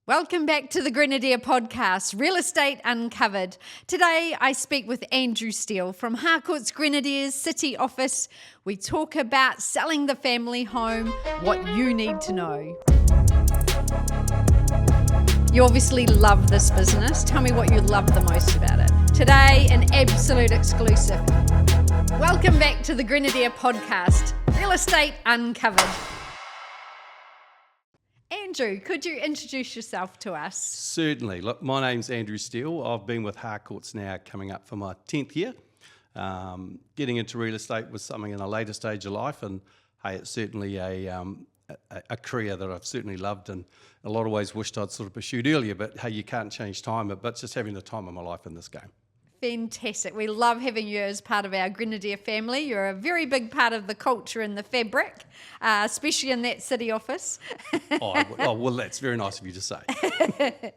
Welcome back to the Grenadier podcast, Real Estate Uncovered. Today I speak with Andrew Steele from Harcourts Grenadier's City Office. We talk about selling the family home, what you need to know. You obviously love this business. Tell me what you love the most about it. Today, an absolute exclusive. Welcome back to the Grenadier podcast, Real Estate Uncovered. Andrew, could you introduce yourself to us? Certainly. Look, my name's Andrew Steele. I've been with Harcourts now coming up for my 10th year. Getting into real estate was something in a later stage of life, and hey, it's certainly a career that I've certainly loved and in a lot of ways wished I'd sort of pursued earlier, but hey, you can't change time, but just having the time of my life in this game. Fantastic. We love having you as part of our Grenadier family. You're a very big part of the culture and the fabric, especially in that city office. Well, that's very nice of you to say.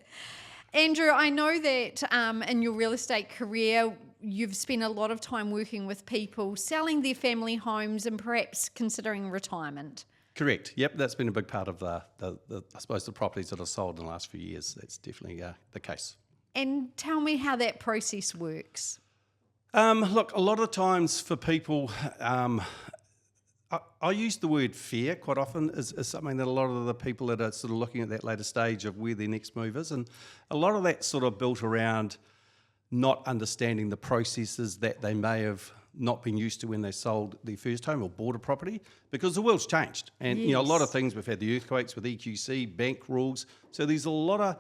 Andrew, I know that in your real estate career, you've spent a lot of time working with people selling their family homes and perhaps considering retirement. Correct. Yep, that's been a big part of the I suppose the properties that I've sold in the last few years. That's definitely the case. And tell me how that process works. Look, a lot of times for people, I use the word fear quite often as something that a lot of the people that are sort of looking at that later stage of where their next move is. And a lot of that's sort of built around not understanding the processes that they may have not been used to when they sold their first home or bought a property, because the world's changed. And, Yes. you know, a lot of things, we've had the earthquakes with EQC, bank rules. So there's a lot of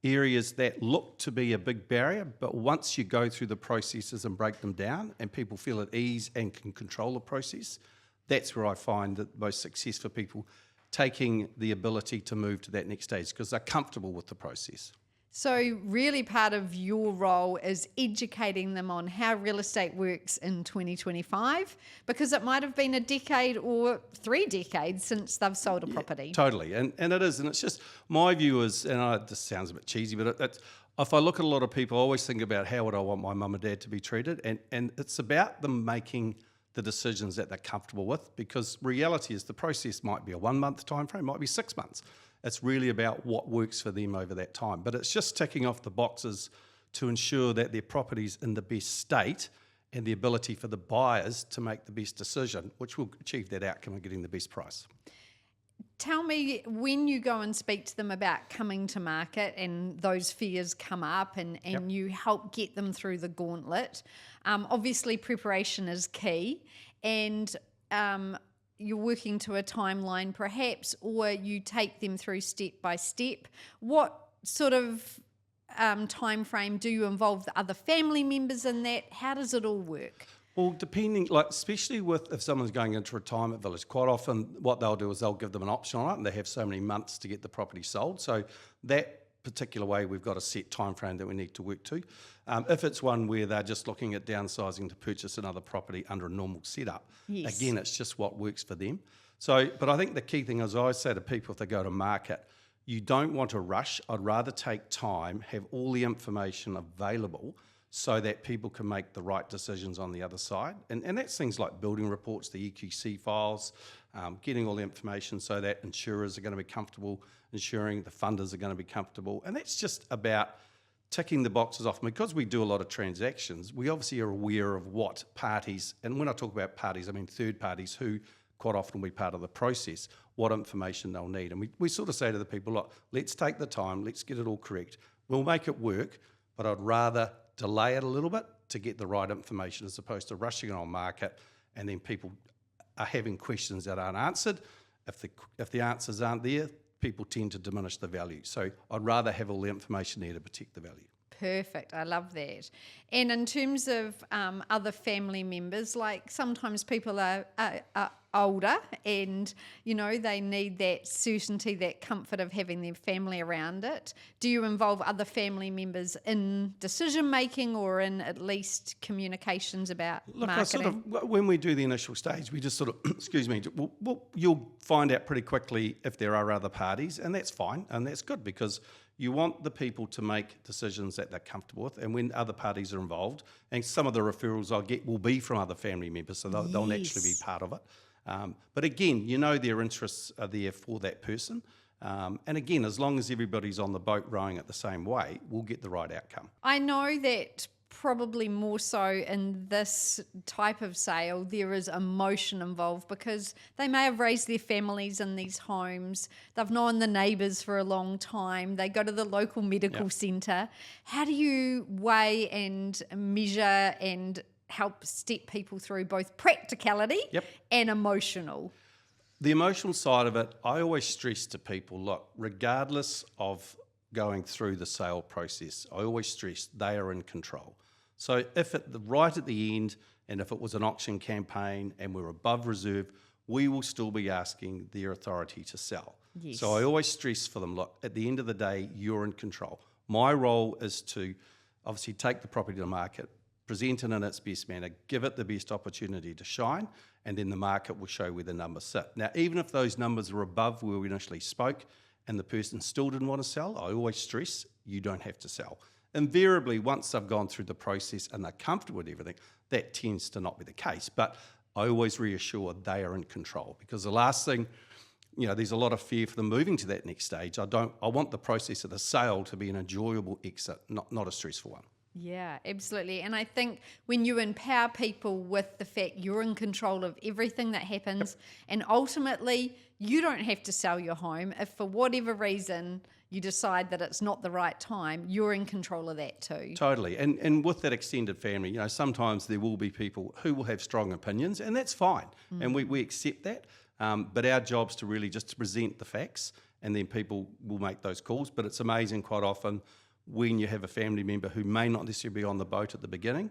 areas that look to be a big barrier, but once you go through the processes and break them down and people feel at ease and can control the process, that's where I find that most success for people taking the ability to move to that next stage because they're comfortable with the process. So really part of your role is educating them on how real estate works in 2025, because it might have been a decade or 3 decades since they've sold a property. Totally, and it is, and it's just my view is, and this sounds a bit cheesy, but if I look at a lot of people, I always think about how would I want my mum and dad to be treated, and it's about them making the decisions that they're comfortable with, because reality is the process might be a 1-month time frame, might be 6 months. It's really about what works for them over that time. But it's just ticking off the boxes to ensure that their property's in the best state and the ability for the buyers to make the best decision, which will achieve that outcome of getting the best price. Tell me, when you go and speak to them about coming to market and those fears come up and Yep. you help get them through the gauntlet, obviously preparation is key, and you're working to a timeline perhaps, or you take them through step by step. What sort of time frame do you involve the other family members in that? How does it all work? Well, depending, like especially with if someone's going into a retirement village, quite often what they'll do is they'll give them an option on it, and they have so many months to get the property sold. So that particular way, we've got a set time frame that we need to work to. If it's one where they're just looking at downsizing to purchase another property under a normal setup, Yes. again, it's just what works for them. So, but I think the key thing is I always say to people if they go to market, you don't want to rush. I'd rather take time, have all the information available so that people can make the right decisions on the other side. And that's things like building reports, the EQC files, getting all the information so that insurers are going to be comfortable, ensuring the funders are going to be comfortable. And that's just about ticking the boxes off. And because we do a lot of transactions, we obviously are aware of what parties, and when I talk about parties, I mean third parties who quite often will be part of the process, what information they'll need. And we sort of say to the people, look, let's take the time, let's get it all correct. We'll make it work, but I'd rather delay it a little bit to get the right information as opposed to rushing it on market and then people are having questions that aren't answered. If the answers aren't there, people tend to diminish the value. So I'd rather have all the information there to protect the value. Perfect. I love that. And in terms of other family members, like sometimes people are older and, you know, they need that certainty, that comfort of having their family around it. Do you involve other family members in decision making or in at least communications about marketing? When we do the initial stage, we just sort of, excuse me, you'll find out pretty quickly if there are other parties, and that's fine, and that's good because you want the people to make decisions that they're comfortable with, and when other parties are involved, and some of the referrals I'll get will be from other family members, so they'll naturally be part of it. But again, you know their interests are there for that person, And again, as long as everybody's on the boat rowing it the same way, we'll get the right outcome. I know that probably more so in this type of sale, there is emotion involved because they may have raised their families in these homes. They've known the neighbours for a long time. They go to the local medical centre. How do you weigh and measure and help step people through both practicality and emotional? The emotional side of it, I always stress to people, look, regardless of going through the sale process, I always stress they are in control. So if right at the end, and if it was an auction campaign and we're above reserve, we will still be asking their authority to sell. Yes. So I always stress for them, look, at the end of the day, you're in control. My role is to obviously take the property to market, present it in its best manner, give it the best opportunity to shine, and then the market will show where the numbers sit. Now, even if those numbers are above where we initially spoke and the person still didn't want to sell, I always stress you don't have to sell. Invariably, once they've gone through the process and they're comfortable with everything, that tends to not be the case. But I always reassure they are in control, because the last thing, there's a lot of fear for them moving to that next stage. I want the process of the sale to be an enjoyable exit, not a stressful one. Yeah, absolutely. And I think when you empower people with the fact you're in control of everything that happens, and ultimately you don't have to sell your home, if for whatever reason you decide that it's not the right time, you're in control of that too. Totally. And with that extended family, sometimes there will be people who will have strong opinions, and that's fine. And we accept that. But our job's to really just to present the facts, and then people will make those calls. But it's amazing quite often when you have a family member who may not necessarily be on the boat at the beginning,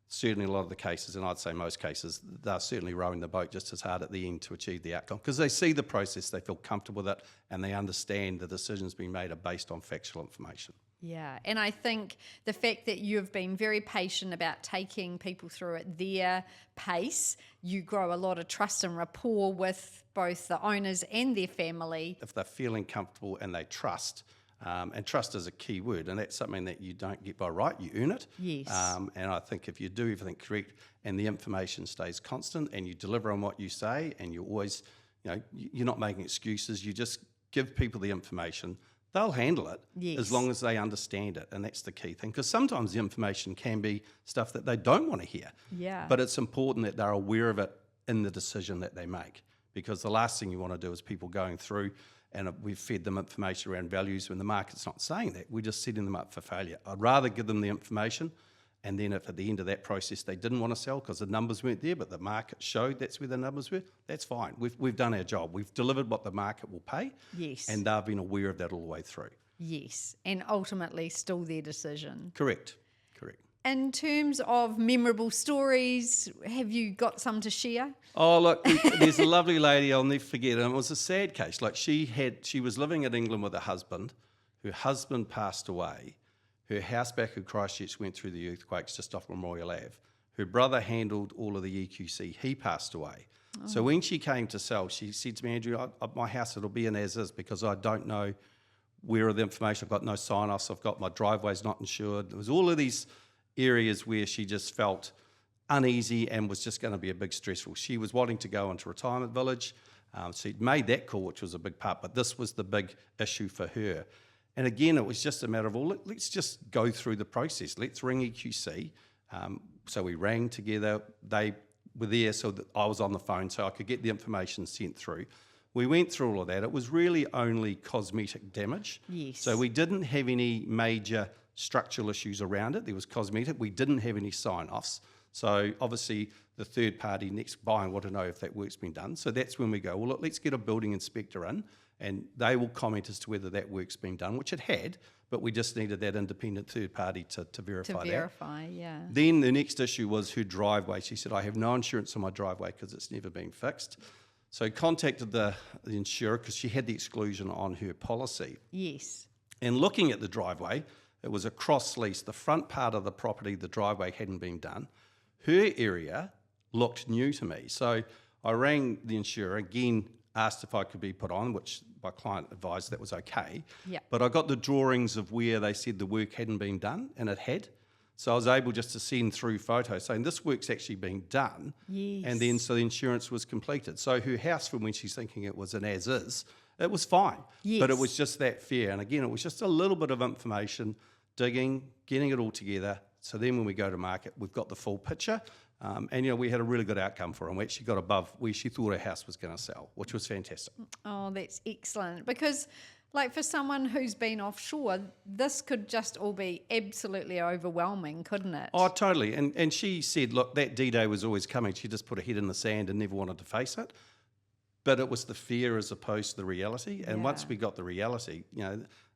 certainly a lot of the cases, and I'd say most cases, they're certainly rowing the boat just as hard at the end to achieve the outcome, because they see the process, they feel comfortable with it, and they understand the decisions being made are based on factual information. Yeah, and I think the fact that you've been very patient about taking people through at their pace, you grow a lot of trust and rapport with both the owners and their family. If they're feeling comfortable and they trust, and trust is a key word, and that's something that you don't get by right, you earn it. Yes. And I think if you do everything correct and the information stays constant and you deliver on what you say, and you always, you're not making excuses, you just give people the information, they'll handle it as long as they understand it. And that's the key thing, because sometimes the information can be stuff that they don't want to hear. Yeah. But it's important that they're aware of it in the decision that they make, because the last thing you want to do is people going through and we've fed them information around values when the market's not saying that. We're just setting them up for failure. I'd rather give them the information, and then if at the end of that process they didn't want to sell because the numbers weren't there, but the market showed that's where the numbers were, that's fine. We've done our job. We've delivered what the market will pay. Yes. And they've been aware of that all the way through. Yes, and ultimately still their decision. Correct. In terms of memorable stories, have you got some to share? Oh, look, there's a lovely lady, I'll never forget, and it was a sad case. Like she was living in England with her husband passed away, her house back in Christchurch went through the earthquakes just off Memorial Ave, her brother handled all of the EQC, he passed away. Oh. So when she came to sell, she said to me, Andrew, my house, it'll be an as is, because I don't know where are the information, I've got no sign-offs, I've got my driveway's not insured. There was all of these areas where she just felt uneasy and was just going to be a big stressful. She was wanting to go into retirement village. She'd made that call, which was a big part, but this was the big issue for her. And again, it was just a matter of, well, let's just go through the process. Let's ring EQC. So we rang together. They were there so that I was on the phone so I could get the information sent through. We went through all of that. It was really only cosmetic damage. Yes. So we didn't have any major structural issues around it. There was cosmetic. We didn't have any sign-offs. So obviously the third party next buying want to know if that work's been done. So that's when we go, well, look, let's get a building inspector in, and they will comment as to whether that work's been done, which it had, but we just needed that independent third party to verify that. To verify, yeah. Then the next issue was her driveway. She said, I have no insurance on my driveway because it's never been fixed. So contacted the insurer because she had the exclusion on her policy. Yes. And looking at the driveway, it was a cross lease. The front part of the property, the driveway hadn't been done. Her area looked new to me. So I rang the insurer, again, asked if I could be put on, which my client advised that was okay. Yeah. But I got the drawings of where they said the work hadn't been done, and it had. So I was able just to send through photos saying this work's actually been done. Yes. And then so the insurance was completed. So her house, from when she's thinking it was an as-is, It was fine, but it Yes. was just that fear. And again, it was just a little bit of information, digging, getting it all together. So then when we go to market, we've got the full picture. And, we had a really good outcome for her. And we actually got above where she thought her house was going to sell, which was fantastic. Oh, that's excellent. Because, like, for someone who's been offshore, this could just all be absolutely overwhelming, couldn't it? Oh, totally. And she said, look, that D-Day was always coming. She just put her head in the sand and never wanted to face it. But it was the fear as opposed to the reality. And once we got the reality,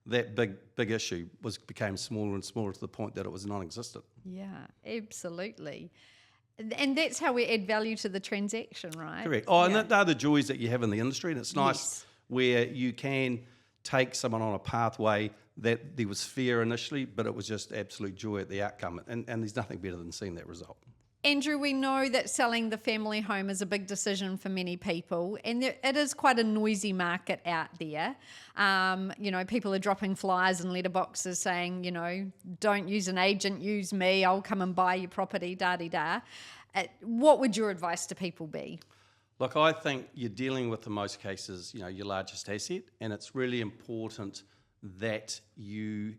that big issue became smaller and smaller to the point that it was non-existent. Yeah, absolutely. And that's how we add value to the transaction, right? Correct. Oh, Yeah. and they're the joys that you have in the industry. And it's nice Yes. where you can take someone on a pathway that there was fear initially, but it was just absolute joy at the outcome. And there's nothing better than seeing that result. Andrew, we know that selling the family home is a big decision for many people, and it is quite a noisy market out there. People are dropping flyers and letterboxes saying, don't use an agent, use me, I'll come and buy your property, da-de-da. What would your advice to people be? Look, I think you're dealing with, in most cases, your largest asset, and it's really important that you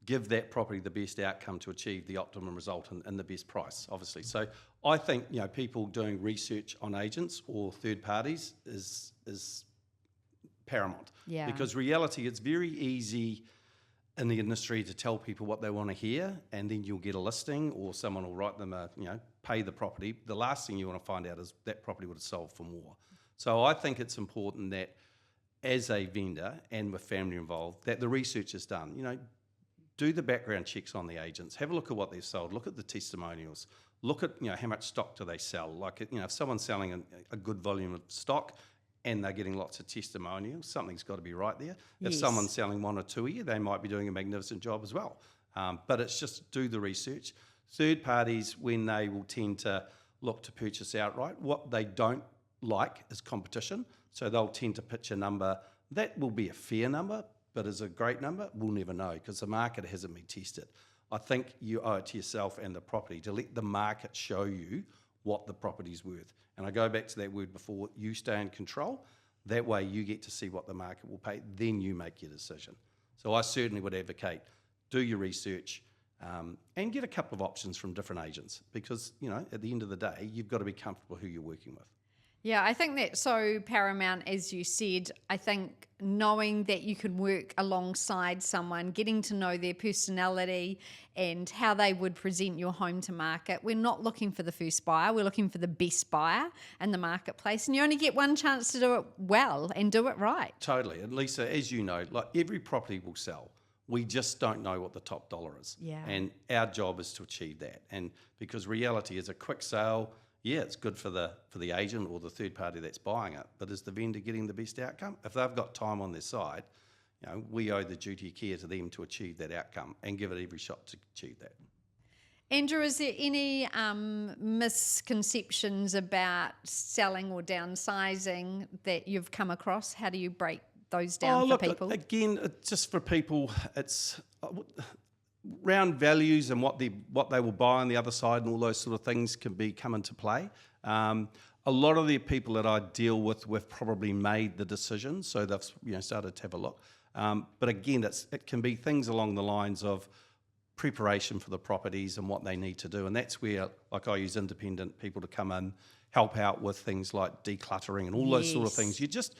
give that property the best outcome to achieve the optimum result and the best price, obviously. So I think, people doing research on agents or third parties is paramount. Yeah. Because reality, it's very easy in the industry to tell people what they want to hear, and then you'll get a listing or someone will write them pay the property. The last thing you want to find out is that property would have sold for more. So I think it's important that as a vendor and with family involved, that the research is done. Do the background checks on the agents. Have a look at what they've sold. Look at the testimonials. Look at how much stock do they sell. Like if someone's selling a good volume of stock and they're getting lots of testimonials, something's got to be right there. If Yes. someone's selling one or two a year, they might be doing a magnificent job as well. But it's just do the research. Third parties, when they will tend to look to purchase outright, what they don't like is competition. So they'll tend to pitch a number that will be a fair number, but is a great number, we'll never know because the market hasn't been tested. I think you owe it to yourself and the property to let the market show you what the property's worth. And I go back to that word before, you stay in control. That way you get to see what the market will pay, then you make your decision. So I certainly would advocate, do your research and get a couple of options from different agents because, at the end of the day, you've got to be comfortable who you're working with. Yeah, I think that's so paramount, as you said. I think knowing that you can work alongside someone, getting to know their personality and how they would present your home to market. We're not looking for the first buyer, we're looking for the best buyer in the marketplace. And you only get one chance to do it well and do it right. Totally. And Lisa, as you know, like every property will sell. We just don't know what the top dollar is. Yeah. And our job is to achieve that. And because reality is a quick sale, yeah, it's good for the agent or the third party that's buying it, but is the vendor getting the best outcome? If they've got time on their side, we owe the duty of care to them to achieve that outcome and give it every shot to achieve that. Andrew, is there any misconceptions about selling or downsizing that you've come across? How do you break those down for people? Again, just for people, it's round values and what they will buy on the other side and all those sort of things can come into play. A lot of the people that I deal with, we've probably made the decision, so they've started to have a look. But again, it can be things along the lines of preparation for the properties and what they need to do, and that's where, like, I use independent people to come in, help out with things like decluttering and all those sort of things. You just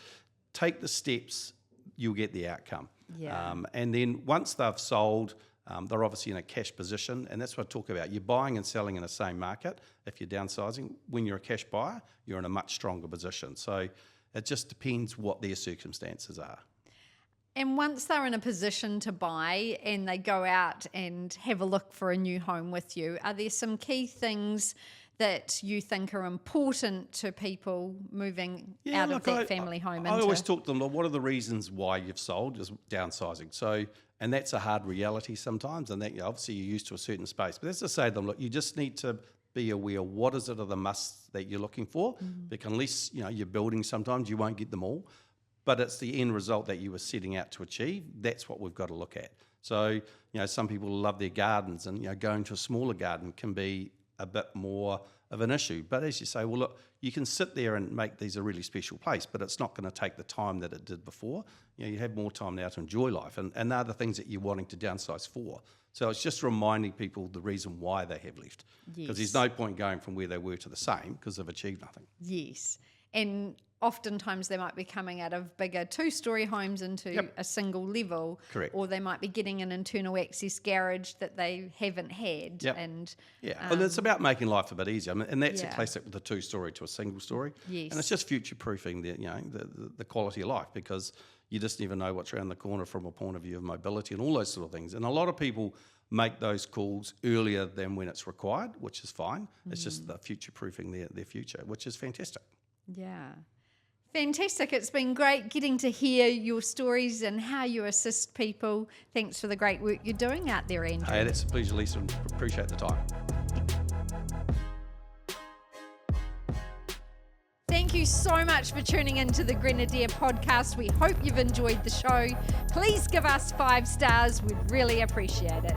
take the steps, you'll get the outcome. Yeah. And then once they've sold, they're obviously in a cash position, and that's what I talk about. You're buying and selling in the same market. If you're downsizing, when you're a cash buyer, you're in a much stronger position. So it just depends what their circumstances are. And once they're in a position to buy and they go out and have a look for a new home with you, are there some key things that you think are important to people moving out of that family home into? I always talk to them, what are the reasons why you've sold is downsizing. So, and that's a hard reality sometimes, and that obviously you're used to a certain space. But as I say to them, look, you just need to be aware, what is it of the musts that you're looking for? Because unless you're building sometimes, you won't get them all. But it's the end result that you were setting out to achieve. That's what we've got to look at. So, some people love their gardens, and going to a smaller garden can be a bit more of an issue. But as you say, well, look, you can sit there and make these a really special place, but it's not going to take the time that it did before. You have more time now to enjoy life, and they're the things that you're wanting to downsize for. So it's just reminding people the reason why they have left. Because there's no point going from where they were to the same because they've achieved nothing. Yes. And oftentimes they might be coming out of bigger 2-story homes into a single level. Correct. Or they might be getting an internal access garage that they haven't had. Yep. And well, it's about making life a bit easier. I mean, and that's a classic with the 2-story to a single story. Yes. And it's just future-proofing the quality of life, because you just never know what's around the corner from a point of view of mobility and all those sort of things. And a lot of people make those calls earlier than when it's required, which is fine. It's just the future-proofing their future, which is fantastic. Yeah. Fantastic. It's been great getting to hear your stories and how you assist people. Thanks for the great work you're doing out there, Andrew. Hey, that's a pleasure, Lisa, and appreciate the time. Thank you so much for tuning into the Grenadier podcast. We hope you've enjoyed the show. Please give us 5 stars. We'd really appreciate it.